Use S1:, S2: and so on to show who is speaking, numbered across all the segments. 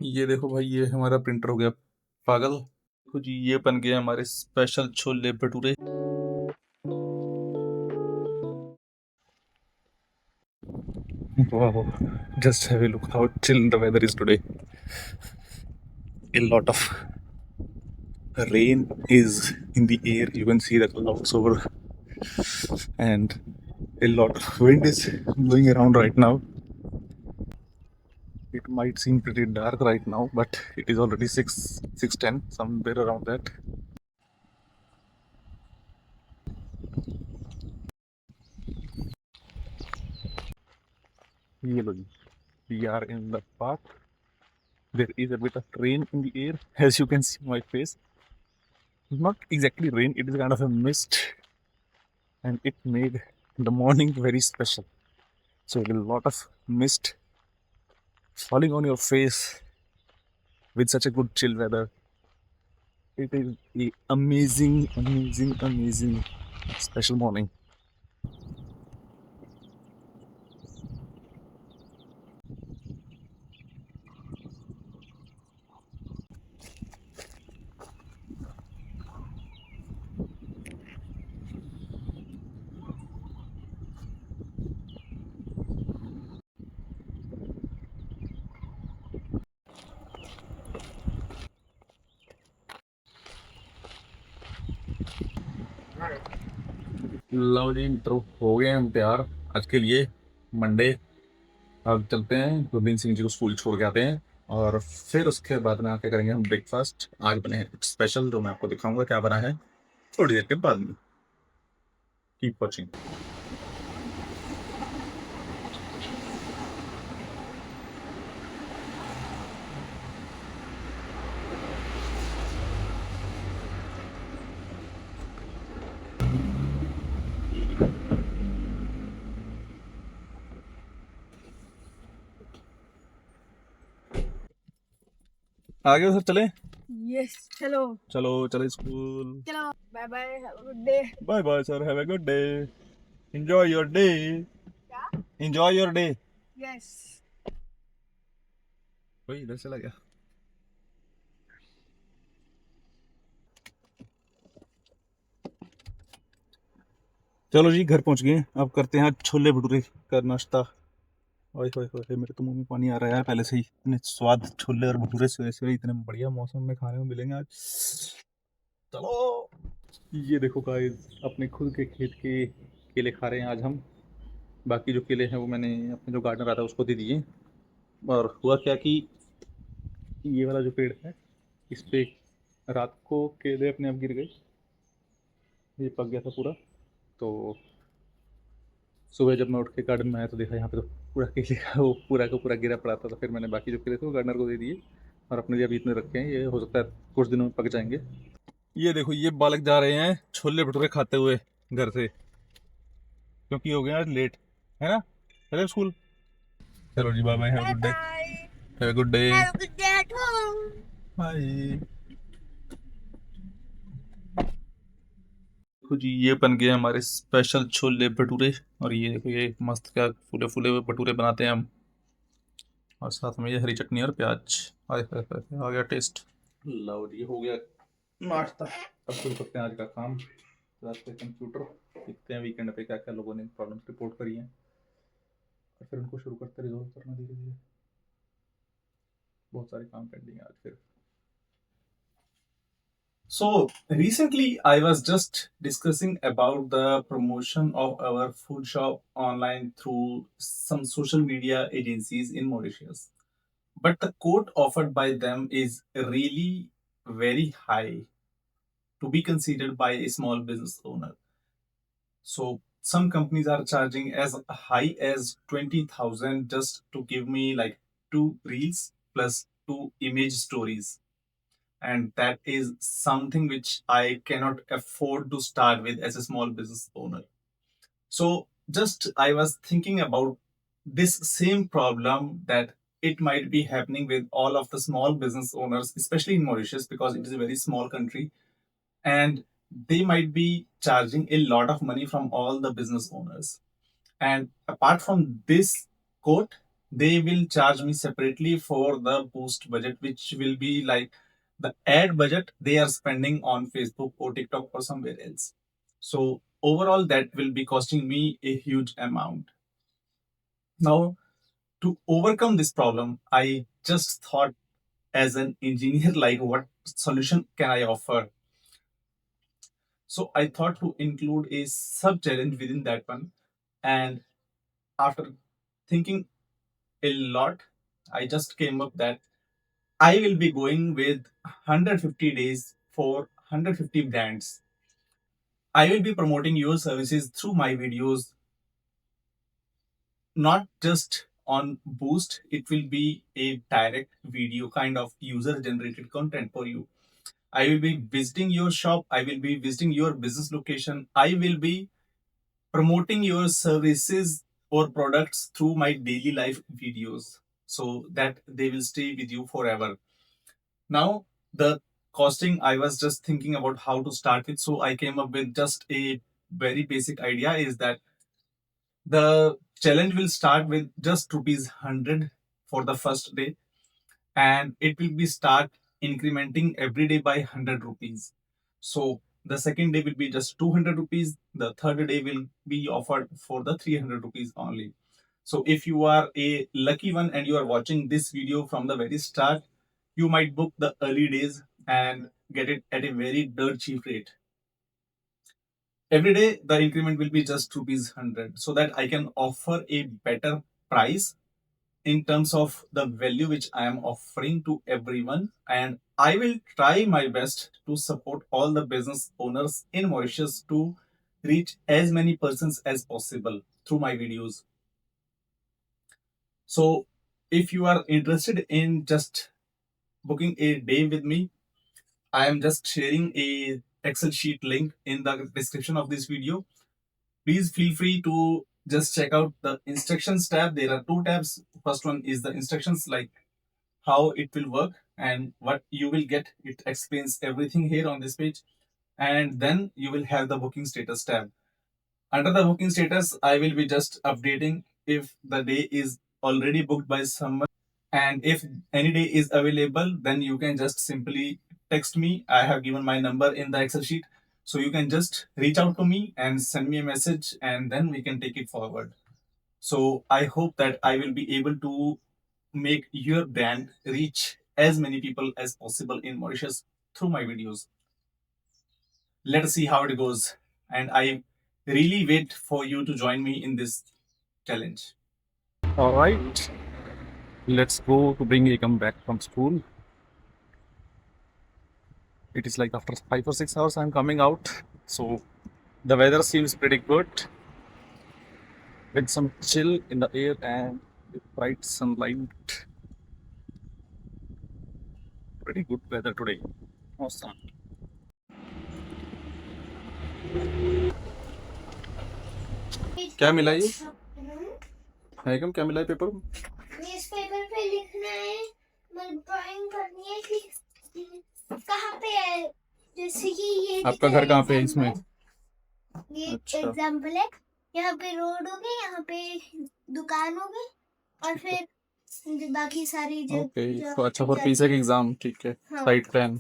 S1: ये देखो भाई, ये हमारा प्रिंटर हो गया पागल। देखो जी, ये बन गए हमारे special chole bhature. Wow, just have a look how chill the weather is today. A lot of rain is in the air. You can see the clouds over, and a lot of wind is blowing around right now. It might seem pretty dark right now, but it is already 6:10, somewhere around that. ये लो जी, we are in the park. There is a bit of rain in the air, as you can see my face. Not exactly rain, it is kind of a mist, and it made the morning very special. So a lot of mist falling on your face with such a good chill weather. It is a amazing special morning. लो जी, तो हो गए हम तैयार आज के लिए, Monday. अब चलते हैं, गोविंद सिंह जी को स्कूल छोड़ के आते हैं, और फिर उसके बाद में आके करेंगे हम ब्रेकफास्ट। आज बने हैं कुछ स्पेशल, जो मैं आपको दिखाऊंगा क्या बना है थोड़ी देर के बाद में। Keep watching. आगे सर चले।
S2: Yes, hello.
S1: चलो चले school.
S2: Hello. Bye bye. Have a good day.
S1: Bye bye sir, have a good day. Enjoy your day.
S2: Yeah?
S1: Enjoy your day.
S2: Yes.
S1: वही इधर चला गया। चलो जी, घर पहुंच गए। अब करते हैं छोले भटूरे का नाश्ता। ओए होए होए, मेरे तो मुंह में पानी आ रहा है यार, पहले से ही इतने स्वाद छोले और भटूरे सवेरे सवेरे इतने बढ़िया मौसम में खाने को मिलेंगे आज। चलो। ये देखो गाइस, अपने खुद के खेत के केले खा रहे हैं आज हम। बाकी जो केले हैं वो मैंने अपने जो गार्डनर आता है उसको दे दिए। और हुआ क्या कि ये वाला जो पेड़ है, इस पे रात को केले अपने आप गिर गए। ये पक गया था पूरा। तो सुबह जब मैं उठ के गार्डन में आया तो देखा यहाँ पे तो पूरा केले का वो पूरा का पूरा गिरा पड़ा था। तो फिर मैंने बाकी जो केले थे वो गार्डनर को दे दिए, और अपने लिए अभी इतने रखे हैं, ये हो सकता है कुछ दिनों में पक जाएंगे। ये देखो, ये बालक जा रहे हैं छोले भटूरे खाते हुए घर से, क्योंकि हो गया आज लेट, है ना। चले स्कूल। चलो जी, bye bye, have a
S2: Bye
S1: good day.
S2: bye.
S1: Have a good day.
S2: Have a good day at home.
S1: Bye. देखो जी, ये बन गए हमारे स्पेशल छोले भटूरे। और ये देखो, ये मस्त क्या फूले फूले हुए भटूरे बनाते हैं हम, और साथ में ये हरी चटनी और प्याज। हाय हाय हाय, आ गया टेस्ट। लो जी, हो गया नाश्ता। अब शुरू करते हैं आज का काम। क्लास पे कंप्यूटर देखते हैं वीकेंड पे क्या क्या लोगों ने प्रॉब्लम्स रिपोर्ट करी हैं, और फिर उनको शुरू करते रिजोल्व करना धीरे धीरे। बहुत सारे काम पेंडिंग है आज फिर। So recently, I was just discussing about the promotion of our food shop online through some social media agencies in Mauritius. But the quote offered by them is really very high to be considered by a small business owner. So some companies are charging as high as 20,000 just to give me like two reels plus two image stories, and that is something which I cannot afford to start with as a small business owner. So just I was thinking about this same problem, that it might be happening with all of the small business owners, especially in Mauritius because it is a very small country, and they might be charging a lot of money from all the business owners. And apart from this quote, they will charge me separately for the boost budget, which will be like the ad budget they are spending on Facebook or TikTok or somewhere else. So overall, that will be costing me a huge amount. Now, to overcome this problem, I just thought as an engineer, like what solution can I offer? So I thought to include a sub challenge within that one. And after thinking a lot, I just came up that I will be going with 150 days for 150 brands. I will be promoting your services through my videos, not just on Boost. It will be a direct video kind of user generated content for you. I will be visiting your shop. I will be visiting your business location. I will be promoting your services or products through my daily life videos so that they will stay with you forever. Now, the costing, I was just thinking about how to start with. So I came up with just a very basic idea is that the challenge will start with just rupees 100 for the first day, and it will be start incrementing every day by 100 rupees. So the second day will be just 200 rupees. The third day will be offered for the 300 rupees only. So if you are a lucky one and you are watching this video from the very start, you might book the early days and get it at a very dirt cheap rate. Every day the increment will be just rupees 100 so that I can offer a better price in terms of the value which I am offering to everyone. And I will try my best to support all the business owners in Mauritius to reach as many persons as possible through my videos. So if you are interested in just booking a day with me, I am just sharing a Excel sheet link in the description of this video. Please feel free to just check out the instructions tab. There are two tabs. First one is the instructions, like how it will work and what you will get. It explains everything here on this page. And then you will have the booking status tab. Under the booking status, I will be just updating if the day is already booked by someone. And if any day is available, then you can just simply text me. I have given my number in the Excel sheet. So you can just reach out to me and send me a message, and then we can take it forward. So I hope that I will be able to make your brand reach as many people as possible in Mauritius through my videos. Let us see how it goes. And I really wait for you to join me in this challenge. All right, let's go to bring Ekam back from school. It is like after 5 or 6 hours I'm coming out. So the weather seems pretty good with some chill in the air and with bright sunlight. Pretty good weather today. Awesome. क्या मिला ये? एकम क्या मिला है paper?
S2: इस paper पे लिखना है, मतलब ड्राइंग करनी है कि कहाँ पे है, जैसे कि ये
S1: आपका घर कहाँ पे है इसमें?
S2: ये
S1: अच्छा।
S2: एग्जाम्पल है, यहाँ पे रोड हो गई, यहाँ पे दुकान हो गई, और फिर बाकी सारी
S1: ओके, तो अच्छा फॉर पीसे के एग्जाम, ठीक है।
S2: हाँ।
S1: साइड प्लान,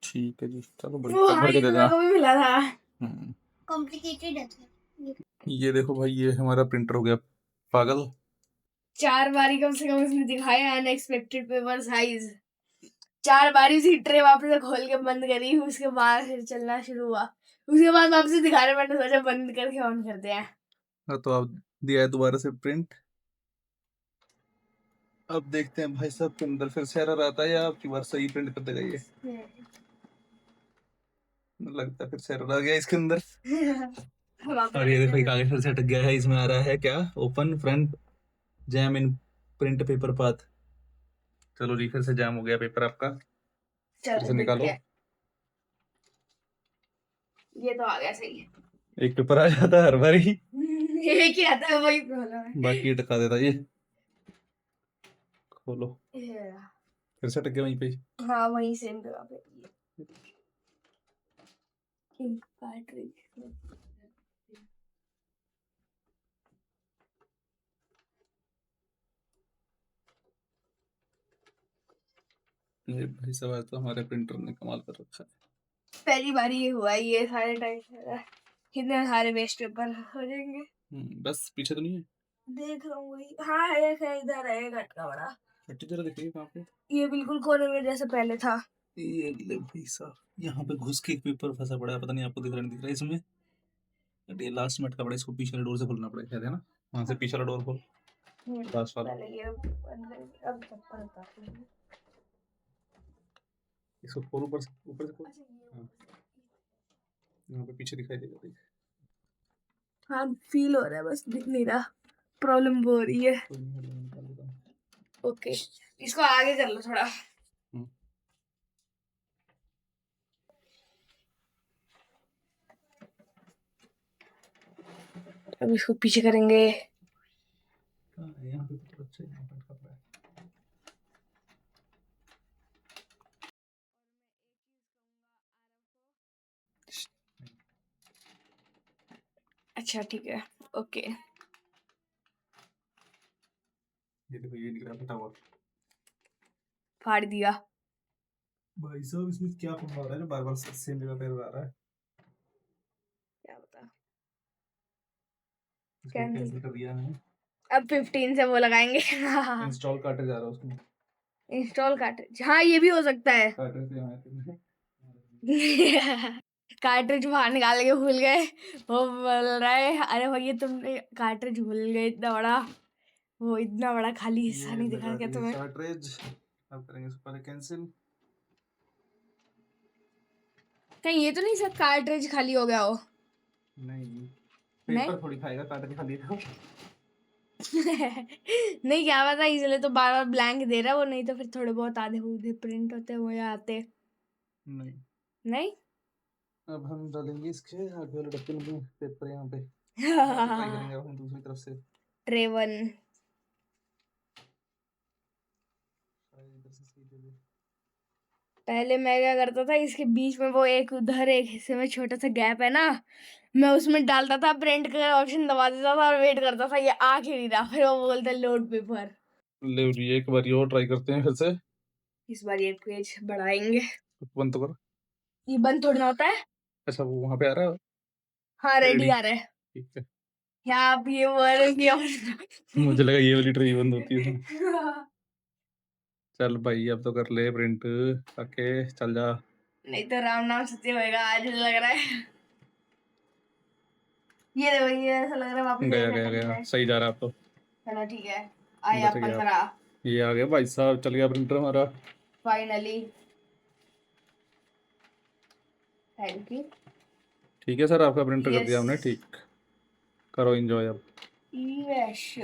S1: ठीक है जी, चलो बढ़िया, भर के दे देना।
S2: भी मिला था।
S1: हम्म,
S2: कॉम्प्लिकेटेड है।
S1: ये देखो भाई, ये हमारा प्रिंटर हो गया पागल।
S2: 4 बारी कम से कम इसने दिखाया अनएक्सपेक्टेड पेपर साइज। 4 बारी उसी ट्रे वापस से खोल के बंद करी, उसके बाद फिर चलना शुरू हुआ। उसके बाद वापस दिखाने, मैंने सोचा बंद करके ऑन करते हैं।
S1: हाँ, तो अब दिया है दोबारा से प्रिंट। अब देखते हैं भाई साहब के अंदर फिर से एरर आता है या आपकी बार सही प्रिंट कर देगा ये। लगता है फिर से एरर आ गया इसके अंदर। और ये देखो, कागज फिर से अटक गया है। इसमें आ रहा है क्या, open front jam in print paper path. चलो जी, फिर से जैम हो गया पेपर आपका, फिर से निकालो।
S2: ये तो आ गया सही है।
S1: एक पेपर आ जाता है हर बार ही,
S2: एक ही आता है, वही प्रॉब्लम है।
S1: बाकी अटका देता है ये। खोलो, फिर से अटक गया वहीं पे।
S2: हाँ, वहीं सेम जगह पे। इंक कार्ट्रिज
S1: ये भाई साहब आज तो हमारे प्रिंटर ने कमाल कर रखा है।
S2: पहली बार ये हुआ है, ये सारे टाइम कितने सारे वेस्ट पेपर हो जाएंगे।
S1: बस पीछे तो नहीं है?
S2: देख रहा हूँ वही, हाँ एक है इधर है घटका बड़ा।
S1: फट्टी जरा दिख रही है कहाँ पे?
S2: ये बिल्कुल कोने में जैसे पहले था।
S1: ये ले भाई साहब, यहाँ पे घुस के एक पेपर फंसा पड़ा है, पता नहीं आपको दिख रहा नहीं दिख रहा है इसमें। बट ये लास्ट में अटका पड़ा है, इसको पीछे वाले डोर से खोलना पड़ेगा, शायद है ना? वहाँ से पीछे वाला डोर खोल, लास्ट वाला।
S2: पहले ये बंद करके अब चप्पल उतार लूँ।
S1: इसको खोल, ऊपर से खोल।
S2: अच्छा ये
S1: हाँ, यहाँ पे पीछे दिखाई देगा देख।
S2: हाँ फील हो रहा है, बस दिख नहीं रहा। प्रॉब्लम वो हो रही है।
S1: कोई नहीं, मैं निकाल देता हूँ।
S2: ओके, इसको आगे कर लो थोड़ा।
S1: हम्म,
S2: अब इसको पीछे करेंगे।
S1: हाँ, यहाँ पे तो अच्छा है, यहाँ पे अटका पड़ा है।
S2: अच्छा ठीक है, ओके।
S1: ये देखो, ये दिख रहा है फटा हुआ।
S2: फाड़ दिया।
S1: भाई साहब इसमें क्या पंगा हो रहा है जो बार बार सेम जगह पे आ रहा है?
S2: क्या बता,
S1: इसको
S2: कैंसिल
S1: कैंसिल कर दिया मैंने।
S2: अब 15 से वो लगाएंगे।
S1: इंस्टॉल कार्ट्रिज आ रहा है उसमें।
S2: इंस्टॉल कार्ट्रिज, हाँ ये भी हो सकता है।
S1: कार्ट्रिज से यहाँ पे
S2: कार्ट्रिज बाहर निकाल के भूल गए। वो बोल रहा है अरे भैया तुमने कार्ट्रिज भूल गए, इतना बड़ा, वो इतना बड़ा खाली हिस्सा
S1: ये
S2: नहीं
S1: लगा
S2: दिखा क्या
S1: दिए
S2: तुम्हें?
S1: कार्ट्रिज। अब करेंगे इसको पहले कैंसिल।
S2: कहीं ये तो नहीं सर कार्ट्रिज खाली हो गया हो?
S1: नहीं,
S2: नहीं।
S1: पेपर थोड़ी खाएगा, कार्ट्रिज खाली था।
S2: नहीं क्या पता, इसलिए तो बार बार ब्लैंक दे रहा है वो, नहीं तो फिर थोड़े बहुत आधे हुए प्रिंट होते हुए आते।
S1: नहीं,
S2: नहीं।
S1: अब हम डालेंगे इसके आगे वाले डब्बे में पेपर यहाँ पे। ट्राई करेंगे अब हम दूसरी तरफ से।
S2: ट्रेवन।
S1: शायद इधर से सही दे दे।
S2: पहले मैं क्या करता था, इसके बीच में वो एक उधर एक हिस्से में छोटा सा गैप है ना, मैं उसमें डालता था, प्रिंट का ऑप्शन दबा देता था और वेट करता था, ये आ क्यों नहीं रहा, फिर वो बोलता लोड पेपर।
S1: ले जी, एक बार और ट्राई करते हैं फिर से।
S2: इस बार ये पेज बढ़ाएंगे।
S1: बंद तो कर।
S2: ये बंद थोड़ी ना होता है।
S1: अच्छा, वो वहां पे आ रहा है
S2: हाँ रेडी
S1: रेडी?
S2: आ रहा है।
S1: ठीक है।
S2: यहाँ आप ये बोल किया।
S1: मुझे लगा ये वाली ट्रे बंद होती है। चल भाई, अब तो कर ले प्रिंट आके, चल जा।
S2: नहीं तो राम नाम सत्य होएगा आज लग रहा है। ये देखो, ये ऐसा लग रहा है वापस
S1: गया
S2: एक
S1: गया
S2: घंटे
S1: गया,
S2: में।
S1: सही जा रहा है अब तो।
S2: चलो ठीक है, आया
S1: बच गया।
S2: 15
S1: ये आ गया भाई साहब, चल गया प्रिंटर हमारा।
S2: फाइनली। Thank you.
S1: ठीक है सर, आपका प्रिंटर कर
S2: यस
S1: दिया हमने, ठीक। करो एंजॉय अब।
S2: यस।